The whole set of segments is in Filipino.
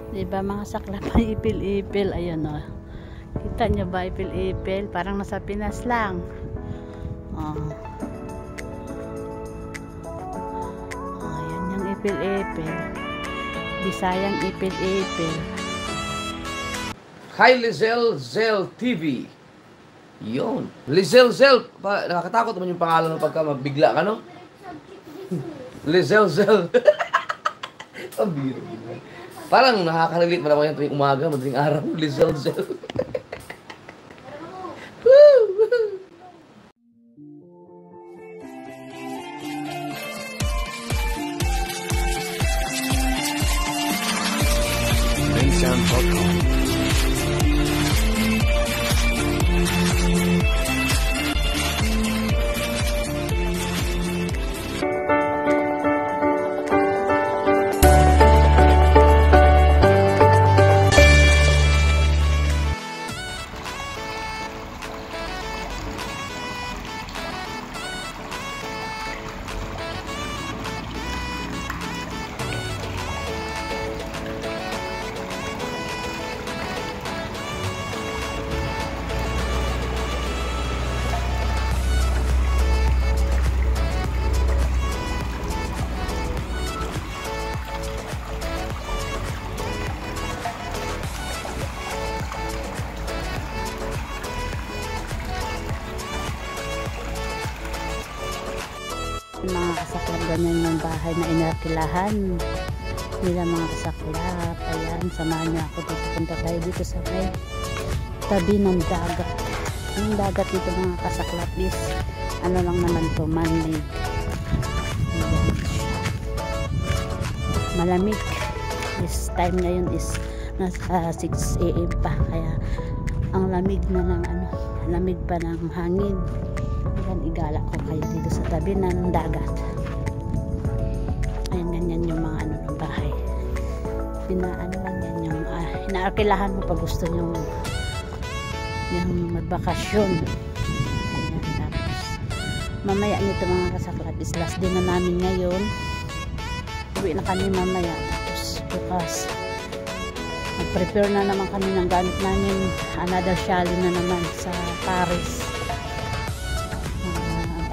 Diba mga saklap ay ipil-ipil. Ayan o. Kita nyo ba ipil-ipil? Parang nasa Pinas lang. Ayan yung ipil-ipil. Bisayang ipil-ipil. Hi Lizelle Zell TV. Yun. Lizelle Zell. Nakakatakot naman yung pangalan ng pagka mabigla ka, no? Lizelle Zell. Pambiro. Parang nakaka-relate mo naman yan tuwing umaga, madaling araw. Lizelle Zell. Mga kasaklap, ganyan yung bahay na inarkilahan nila mga kasaklap. Ayan, samahan niyo ako dito. Punta tayo dito sa may tabi ng dagat. Yung dagat dito mga kasaklap is ano lang naman to, man-made. Malamig. This time ngayon is nasa 6 AM pa, kaya ang lamig na ng ano, lamig pa ng hangin. Ayan, igala ko kayo dito sa tabi ng dagat. Ayan, ganyan yung mga ano ng bahay. Ano lang yan yung inaarkilahan mo pag gusto nyo yung magbakasyon. Ayan, tapos mamaya nito mga kasaklap is last din na namin ngayon. Uwi na kami mamaya. Tapos bukas mag-prepare na naman kami ng gamit namin. Another chalet na naman sa Paris.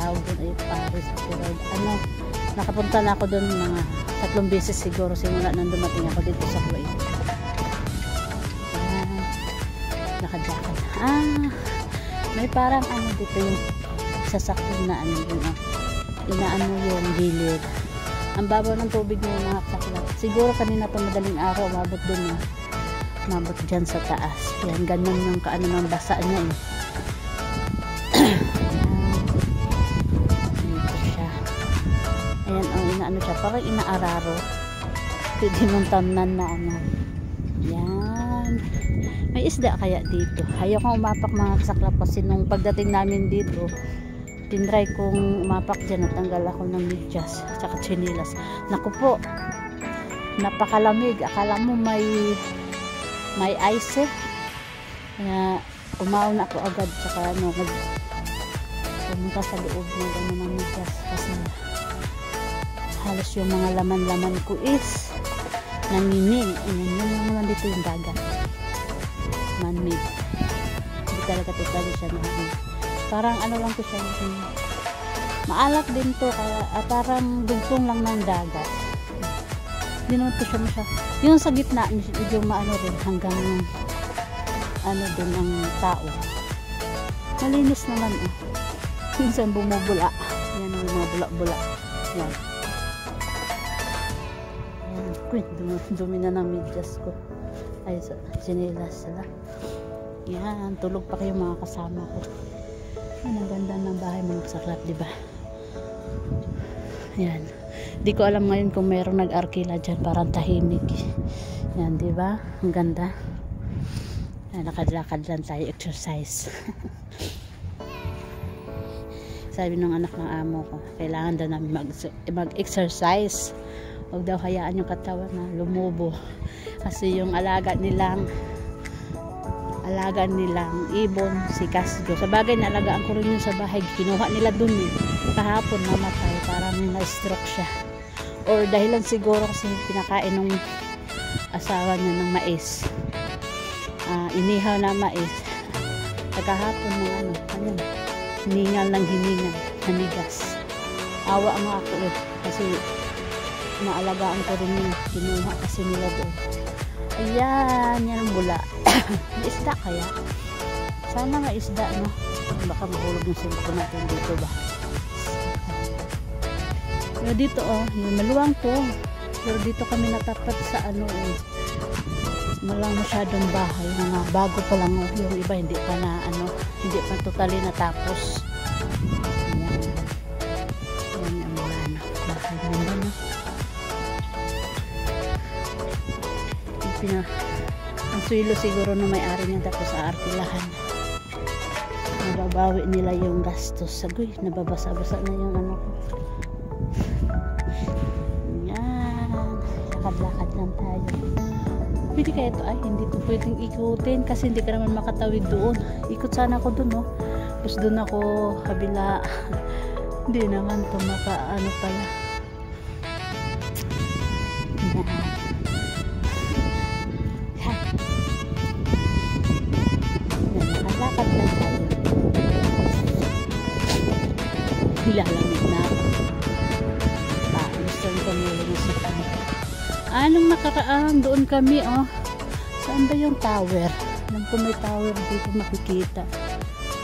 Tawag doon ay Paris. Pero ano, nakapunta na ako doon mga 3 beses siguro simula nang dumating ako dito sa Kuwait. Nakadlakan. May parang ano dito yung sasakyan na ano yun. Inaano yung gilid. Ang babaw ng tubig ng mga kasaklap. Siguro kanina pa madaling araw umabot doon na. Umabot dyan sa taas. Yan, ganyan yung kaano ng basa niya eh. Ayan, ang inaano siya, parang inaararo. Pwede mong tamnan na ano. Yan. May isda kaya dito. Ayaw kong umapak mga kasaklap kasi nung pagdating namin dito, tinry kong umapak dyan, natanggal ako ng medyas tsaka chinilas. Naku po, napakalamig. Akala mo may ice eh. Kaya umaon ako agad tsaka ano, pumunta sa loob na gano'n ng medyas kasi halos yung mga laman-laman ko is nanginig. Ayan, yun naman dito yung dagat. Man-made. Hindi talaga totally siya namin. Parang ano lang to siya. Maalat din to. Kaya, parang dugtong lang ng dagat. Hindi naman to siya masya. Yung sa gitna, medyo maano rin hanggang ano din ang tao. Malinis naman eh. Minsan bumubula. Yan ang mga bula-bula. Yan. Dumi na ng medyas ko. Ay, sinilas sila. Yan, tulog pa kayo mga kasama ko. Yan, ang ganda ng bahay mga kasaklap, diba? Yan. Di ko alam ngayon kung mayroong nag-arkila dyan, parang tahimik. Yan, diba? Ang ganda. Yan, lakad-lakad lang tayo, exercise. Sabi ng anak ng amo ko, kailangan daw namin mag-exercise. Huwag daw hayaan yung katawan na lumubo. Kasi yung alaga nilang ibon, si Casgo. Sa bagay, naalagaan ko rin yun sa bahay. Kinuha nila dun eh. Kahapon namatay. Parang na-stroke siya. Or dahilan siguro kasi pinakain ng asawa niya ng mais. Inihaw na mais. Kagahapon ng ayan, hiningal ng hiningal, nanigas. Awa nga ako kasi naalagaan ko rin yung kinuha kasi nila doon. Ayan, yan ang bula. May isda kaya? Sana may isda, no? Baka mahulog yung cellphone natin dito ba? Pero dito, yung maluwang to. Pero dito kami natapat sa walang masyadong bahay. Mga bago pa lang, yung iba hindi pa na, hindi pa totally natapos. Ayan. Ayan ang mga bahay naman, no? Ang suilo siguro na may-ari niya tapos aarkilahan. Nababawi nila yung gastos. Sagoy, nababasa-basa na yung ko. Yan. Lakad-lakad lang tayo. Pwede kaya ito ay hindi ko pwedeng ikutin kasi hindi ka naman makatawid doon. Ikot sana ako doon, no? Tapos doon ako kabila. Hindi naman ito pala. Yan. Lakad lang tayo. Nilalamig na ako. Gusto ko nilinisip kami. Anong nakaraan? Doon kami, Saan ba yung tower? Alam ko may tower dito makikita.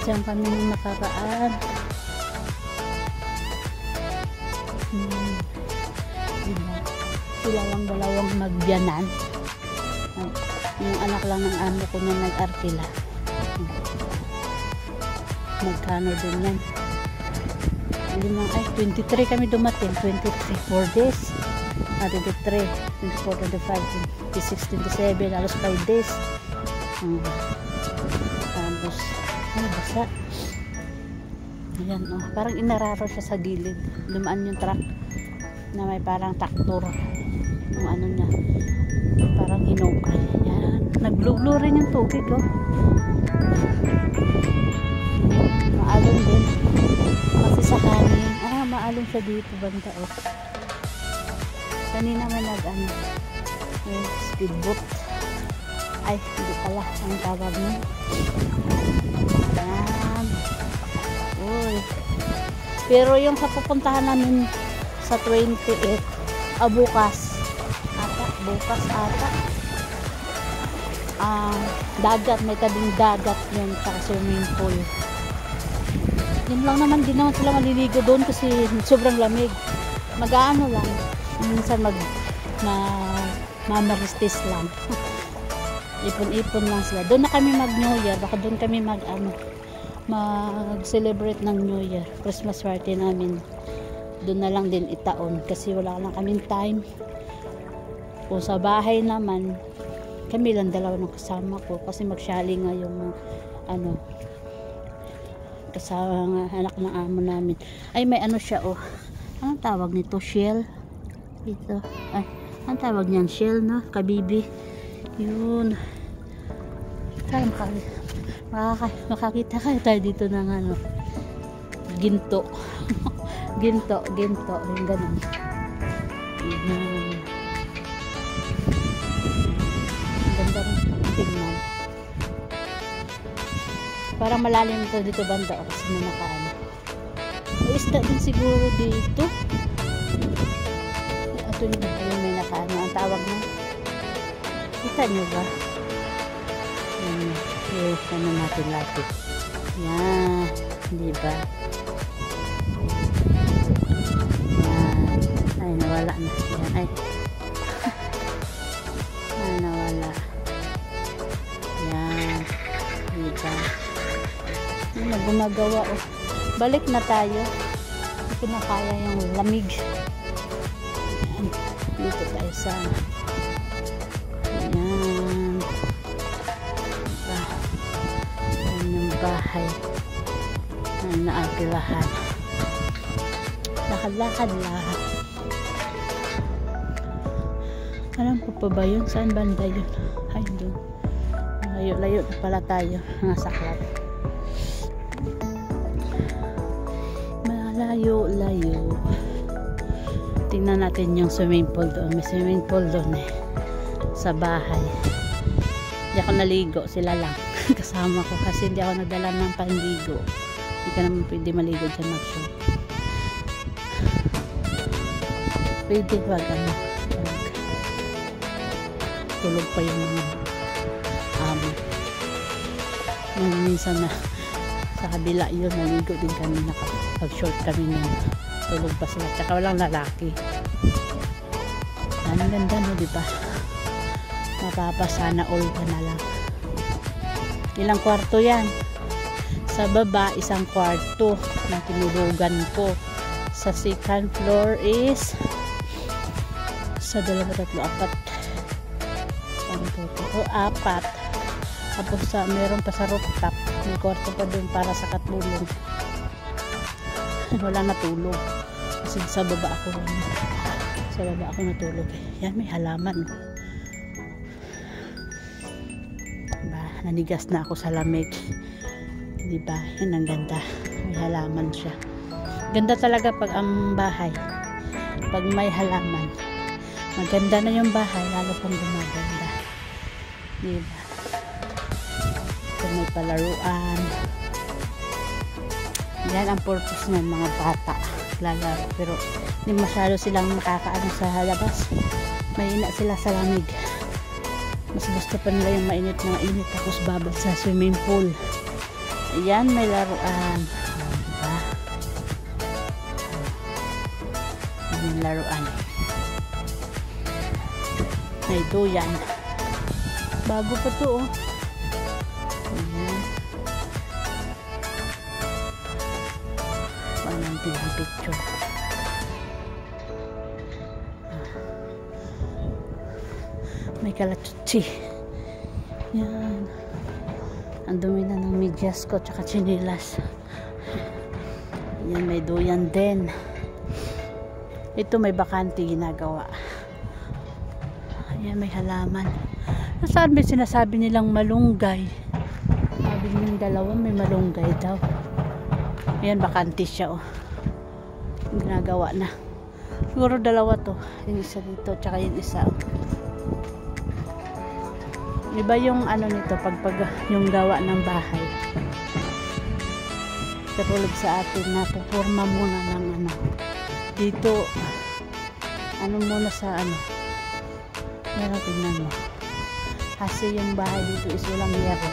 Saan kami nung nakaraan? Sila lang dalawang magbiyanan. Yung anak lang ng amo ko na nag-arkila. Magkano din yan? 23 kami dumating. 23, 4 days. 23, 24, 25, 26, 27, halos 5 days. Tapos, basa. Ayan, parang inararo siya sa gilid. Dumaan yung truck na may parang traktor. Yung niya, parang hinukay. Ayan, nag-blue rin yung tubig, Maalon din. Kasi sa hangin. Maalon siya dito banda, Kanina may speedboat. Ay, hindi pala ang tawag mo. Ayan. Uy. Pero yung sa pupuntahan namin sa 28, bukas ata. Dagat, may tabing dagat yun sa swimming pool. Yun lang naman, di naman sila maliligo doon kasi sobrang lamig. Mag-aano lang, minsan mamaristis lang. Ipon-ipon lang sila. Doon na kami mag-New Year, baka doon kami mag-celebrate ng New Year. Christmas party namin. Doon na lang din itaon kasi wala lang kaming time. Kung sa bahay naman, kami lang dalawa ng kasama ko kasi mag-shally nga yung kasama anak ng amo namin. Ay, may siya, anong tawag nito? Shell? Ito. Ay, anong tawag niyan? Shell, no? Kabibi. Yun. Tayo makakita kayo tayo dito ng ginto. ginto. Yung ganun. Ganda rin tingnan. Parang malalim ito dito banda kasi may may isda din siguro dito. Ito yung may ang tawag na. Kita nyo ba? Ano natin lapit. Yan. Diba? Yan. Ay, nawala na. Yan. Ay. Nawala. Yan. Diba? Yan, gumagawa. Balik na tayo. Hindi ko na kaya yung lamig. Yan. Dito tayo sa yan. Yan yung bahay na naarkilahan. Lakad-lakad lahat. Alam ko pa ba yun? Saan banda yun? Ay, doon. Layo-layo na pala tayo. Nasa club. Malayo-layo. Tingnan natin yung swimming pool doon. May swimming pool doon sa bahay. Hindi ako naligo, sila lang. Kasama ko kasi hindi ako nagdala ng panligo. Hindi ka naman pwede maligo dyan mag-short. Pwede wag ano. Tulog pa yung mga yung minsan na sa kabila yun, naligo din kami, nakapag-short kami nun. Tulog pa sila, tsaka walang lalaki. Ang ganda no, diba? Mapapasana all ka na lang. Ilang kwarto yan? Sa baba, isang kwarto na tinulugan ko. Sa second floor is sa 2, 3, 4 4 tapos meron pa sa rooftop, may kwarto pa dun para sa katulong. Wala natulog kasi sa baba ako natulog. Yan, may halaman diba? Nanigas na ako sa lamig, diba? Yan ang ganda, may halaman siya. Ganda talaga pag ang bahay, pag may halaman, maganda na yung bahay, lalo pang gumaganda, diba? Kung may palaruan, yan ang purpose ng mga bata, lalaro. Pero hindi masyado silang nakakaano sa labas, mahina sila sa lamig. Mas gusto pa nila yung mainit na mainit, tapos babad sa swimming pool. Ayan, may laruan, diba? May laruan, may duyan, bago pa to oh. Pag natin ang picture, may kalatutsi. Yan, ang dumi na ng medyas ko tsaka chinilas. Yan, may duyan din. Ito may bakante ginagawa. Ayan, may halaman. Saan ba sinasabi nilang malunggay? Sabi nilang dalawa may malunggay daw. Ayan, bakante siya oh. Ginagawa na. Siguro dalawa to. Yung isa dito tsaka yung isa oh. Iba yung ano nito pag yung gawa ng bahay. Katulad sa atin na pupurma muna ng ano. Dito ano muna sa ano. Yan, tingnan mo. Kasi yung bahay dito is walang yero.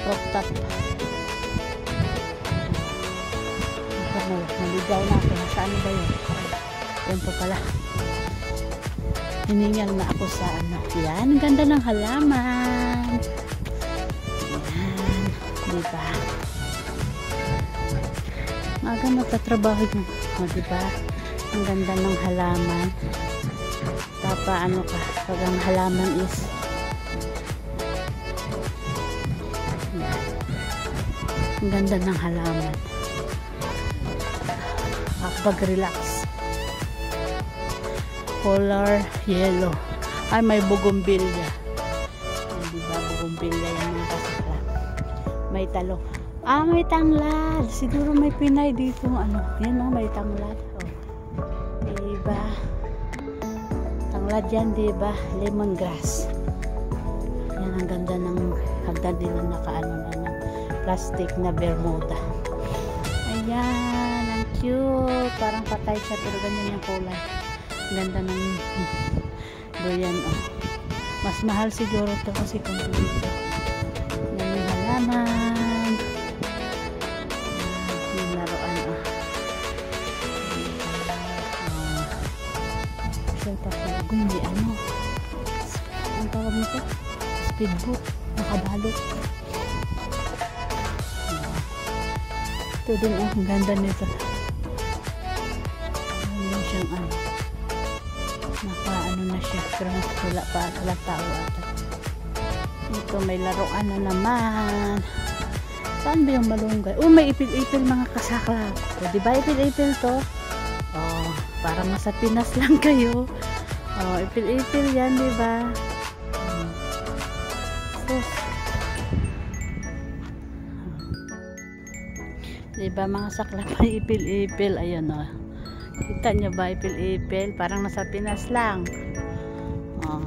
Rooftop. Naligaw na ako. Saan ba yun? Yan po pala. Hiningal na ako sa ano. Yan, ang ganda ng halaman. Yan. Diba? Maga nagtatrabaho mo. O, diba? Ang ganda ng halaman. Papa, ano ka? Pag ang halaman is yan. Ang ganda ng halaman. Pag-relax. Color yellow. Ay, may bougainvillea. Ay, diba? Bougainvillea yung mga kasakla. May talong. Ah, may tanglad. Siguro may Pinay dito. Ano? Yan o, may tanglad. Oh. Diba? Tanglad yan, diba? Lemongrass. Yan, ang ganda ng hagdan din na nakaano na ng plastic na bermuda. Ayan, ang cute. Parang patay siya pero ganyan yung kulay. Ganda ng doyan oh. Mas mahal siguro to kasi complete. Yan yung halaman. Yung laruan oh. Siyempre ako hindi ano. Ang tawag nito? Speedboat. Nakabalot. Ito din oh. Ang ganda nito. Yan siyang ano. Naka-ano na siya, pero wala pa tao ata. Ito may laruan na naman. Saan ba yung malunggay? Oh, may ipil-ipil mga kasakla. O, diba ipil-ipil to? Oh, parang nasa Pinas lang kayo. Oh, ipil-ipil yan, diba? Sus. Diba mga sakla pa ipil-ipil? Ayun oh. Kita nyo ba ipil-ipil? Parang nasa Pinas lang. Oh.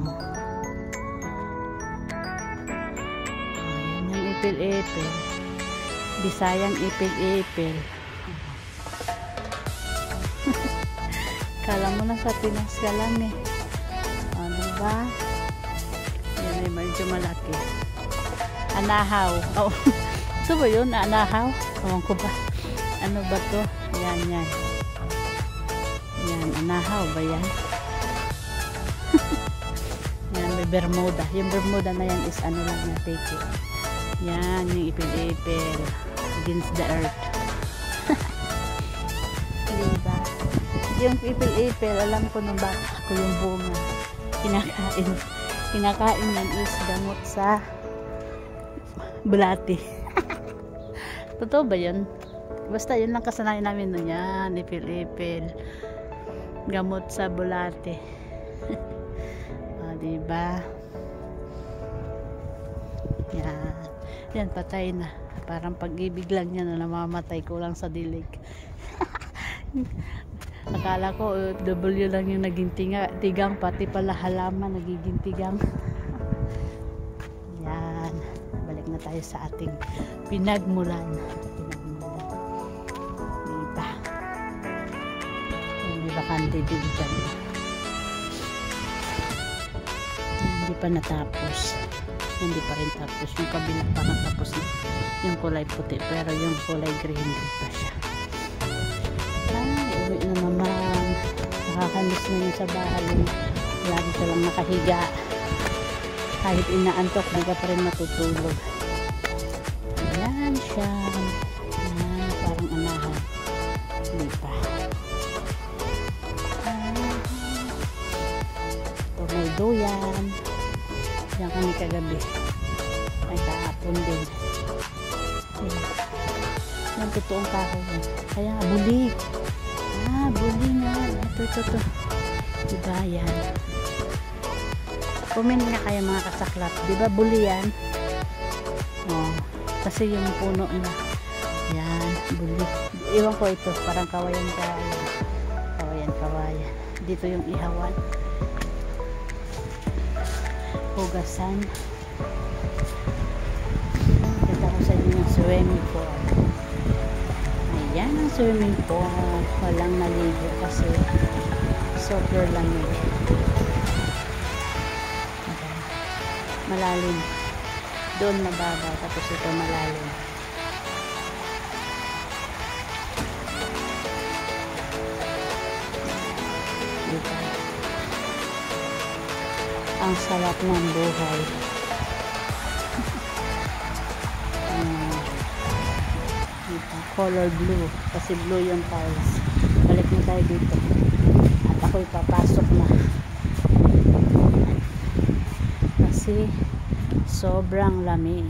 ipil-ipil. Bisayang ipil-ipil. Kala mo na sa Pinas ka lang eh. Ano ba? Yan ay medyo malaki. Anahaw. Oh. Ito ba yun? Anahaw? Ewan ko ba? Ano ba to? Yan, yan. Yan, anahaw ba yan? Yan, may Bermuda. Yung Bermuda na yan is ano lang na take it. Yan, yung ipil-ipil. Against the earth. Diba? Yung ipil-ipil, alam ko nung bata ko yung bunga. Kinakain. Kinakain yan is gamot sa bulati. Totoo ba yun? Basta yun lang kasanayan namin nun yan. Ipil-ipil. Gamot sa bulati. Diba? Yan. Yan, patay na. Parang pag-ibig lang yan na namamatay ko lang sa dilig. Akala ko OFW lang yung naging tigang, pati pala halaman nagiging tigang. Yan. Balik na tayo sa ating pinagmulan. Diba? Hindi ba kandi din dyan? Hindi pa natapos. Hindi pa rin tapos. Yung kabila pa natapos na. Yung kulay puti. Pero yung kulay green pa siya. Ay, uwi na naman. Nakakamiss na yun sa bahay. Lagi ka lang nakahiga. Kahit inaantok, di ka pa rin matutulog. Ayan siya. Ayan, parang anahan. Hindi pa. Ito may duyan. Yan kami kagabi. Ay, kahapon din. Ayan. Yan, totoong kahoy yan. Kaya, buli. Ah, buli nga. Ito. Diba yan? Comment nga kayo mga kasaklap. Diba buli yan? Oh, kasi yung puno na. Yan, buli. Iwan ko ito. Parang kawayan. Kawayan. Dito yung ihawan. Hugasan. Kita ko sa inyo yung swimming pool. Ayan ang swimming pool. Walang naligo kasi super lamig. Malalim. Doon mababa tapos ito malalim. Dito. Ang sarap ng buhay. Color blue. Kasi blue yung tiles. Balik na tayo dito. At ako'y papasok na. Kasi sobrang lamig.